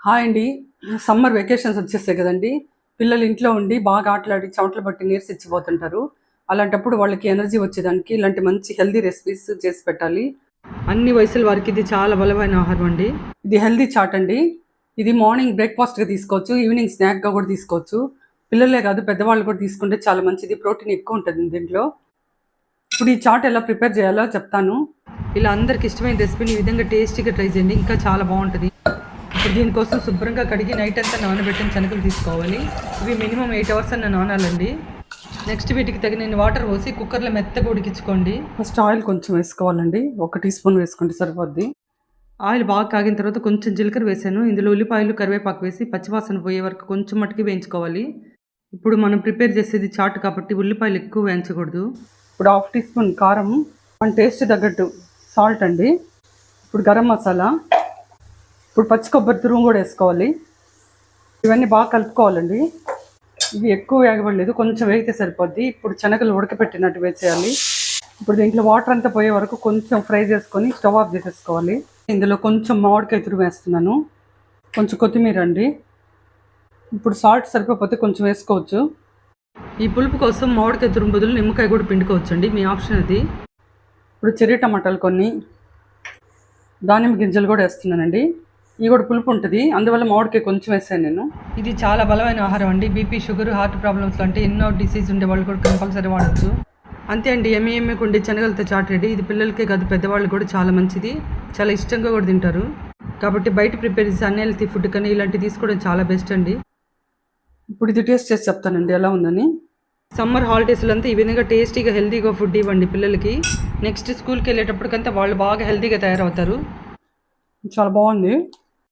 Hi అండి. Summer vacations వచ్చేసాయి కదండీ! పిల్లలు ఇంట్లో ఉండి బాగా ఆటలాడి చెమటలు పట్టి నీరసించిపోతుంటారు. అలాంటప్పుడు వాళ్ళకి ఎనర్జీ వచ్చేదానికి ఇలాంటి మంచి హెల్తీ రెసిపీస్ చేసి పెట్టాలి. అన్ని వయసుల వారికి ఇది చాలా బలమైన ఆహారం అండి. ఇది హెల్తీ చాట్ అండి. ఇది మార్నింగ్ బ్రేక్‌ఫాస్ట్‌గా తీసుకోవచ్చు. ఈవినింగ్ స్నాక్‌గా కూడా తీసుకోవచ్చు. పిల్లలే కాదు పెద్దవాళ్ళు కూడా తీసుకుంటే చాలా మంచిది. ప్రోటీన్ ఎక్కువ ఉంటుంది దీంట్లో. ఇప్పుడు ఈ చాట్ ఎలా ప్రిపేర్ చేయాలో చెప్తాను. ఇలా అందరికి ఇష్టమైన రెసిపీని ఈ విధంగా టేస్టీగా ట్రై చేయండి, ఇంకా చాలా బాగుంటుంది. ఇప్పుడు దీనికోసం శుభ్రంగా కడిగి నైట్ అంతా నానబెట్టిన శనగలు తీసుకోవాలి. ఇవి మినిమం 8 అవర్స్ అన్న నానాలండి. నెక్స్ట్ వీటికి తగిన వాటర్ పోసి కుక్కర్లో మెత్తగా ఉడికించుకోండి. ఫస్ట్ ఆయిల్ కొంచెం వేసుకోవాలండి. 1 టీ స్పూన్ వేసుకుంటే సరిపోద్ది. ఆయిల్ బాగా కాగిన తర్వాత కొంచెం జీలకర్ర వేసాను. ఇందులో ఉల్లిపాయలు కరివేపాకు వేసి పచ్చివాసన పోయే వరకు కొంచెం మట్టుకి వేయించుకోవాలి. ఇప్పుడు మనం ప్రిపేర్ చేసేది చాట్ కాబట్టి ఉల్లిపాయలు ఎక్కువ వేయించకూడదు. ఇప్పుడు 1/2 టీ స్పూన్ కారం, మన టేస్ట్ తగ్గట్టు సాల్ట్ అండి. ఇప్పుడు గరం మసాలా, ఇప్పుడు పచ్చి కొబ్బరి తురుము కూడా వేసుకోవాలి. ఇవన్నీ బాగా కలుపుకోవాలండి. ఇవి ఎక్కువ వేగబడలేదు, కొంచెం వేగితే సరిపోద్ది. ఇప్పుడు శనగలు ఉడకపెట్టినట్టు వేసేయాలి. ఇప్పుడు దీంట్లో వాటర్ అంతా పోయే వరకు కొంచెం ఫ్రై చేసుకొని స్టవ్ ఆఫ్ చేసేసుకోవాలి. ఇందులో కొంచెం మామిడికాయ తురుము వేస్తున్నాను, కొంచెం కొత్తిమీర అండి. ఇప్పుడు సాల్ట్ సరిపోతే కొంచెం వేసుకోవచ్చు. ఈ పులుపు కోసం మామిడికాయ తురుము బదులు నిమ్మకాయ కూడా పిండుకోవచ్చు అండి, మీ ఆప్షన్ అది. ఇప్పుడు చెర్రీ టమాటాలు కొన్ని, దానిమ్మ గింజలు కూడా వేస్తున్నానండి. ఇవి కూడా పులుపు ఉంటుంది, అందువల్ల మామిడికాయ కొంచెం వేసాను నేను. ఇది చాలా బలమైన ఆహారం అండి. బీపీ, షుగర్, హార్ట్ ప్రాబ్లమ్స్ లాంటి ఎన్నో డిసీజ్ ఉండే వాళ్ళు కూడా కంపల్సరీ వాడచ్చు. అంతే అండి, ఎమ్మెకు ఉండే శనగలతో చాట్ రెడీ. ఇది పిల్లలకే కాదు పెద్దవాళ్ళు కూడా చాలా మంచిది, చాలా ఇష్టంగా కూడా తింటారు. కాబట్టి బయట ప్రిపేర్ చేసే అన్హెల్తీ ఫుడ్ కన్నా ఇలాంటివి తీసుకోవడం చాలా బెస్ట్ అండి. ఇప్పుడు ఇది టేస్ట్ చేసి చెప్తానండి ఎలా ఉందని. సమ్మర్ హాలిడేస్లో అంతా ఈ విధంగా టేస్టీగా హెల్తీగా ఫుడ్ ఇవ్వండి పిల్లలకి. నెక్స్ట్ స్కూల్కి వెళ్ళేటప్పటికంతా వాళ్ళు బాగా హెల్తీగా తయారవుతారు. చాలా బాగుంది.